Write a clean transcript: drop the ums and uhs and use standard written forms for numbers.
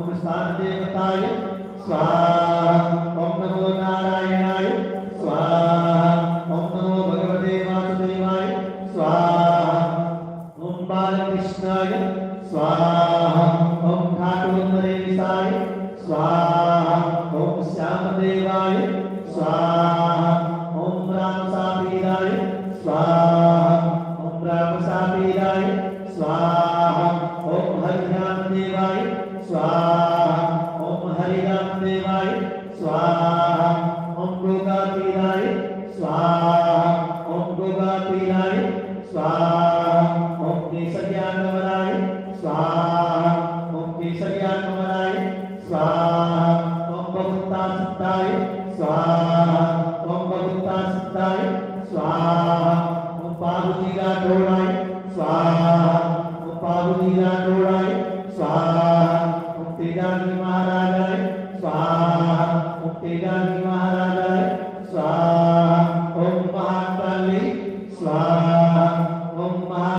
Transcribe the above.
ओम स्थानदेवताय स्वाहा। ओम नमो नारायणाय स्वाहा। ओम नमो भगवते वासुदेवाय स्वाहा। ओम बालकृष्णाय स्वाहा। ओम ठाकुर नरेशाय स्वाहा। ओम श्यामदेवाय स्वाहा। ओम रामसापीराय स्वाहा। ओम रामसापीराय स्वाहा। ओम हरिराम देवाय स्वाहा। ओम हरिराम देवाय स्वाहा। ओम गोगापीराय स्वाहा। ओम गोगापीराय स्वाहा। ओम केसर्याकमलाय स्वाहा। ओम केसर्याकमलाय स्वाहा। ओम बहुतासिद्धाय स्वाहा। ओम बहुतासिद्धाय स्वाहा। ओम पार्वती राठौराय स्वाहा। ओम पार्वती राठौराय स्वाहा। ओम तेजानी महाराज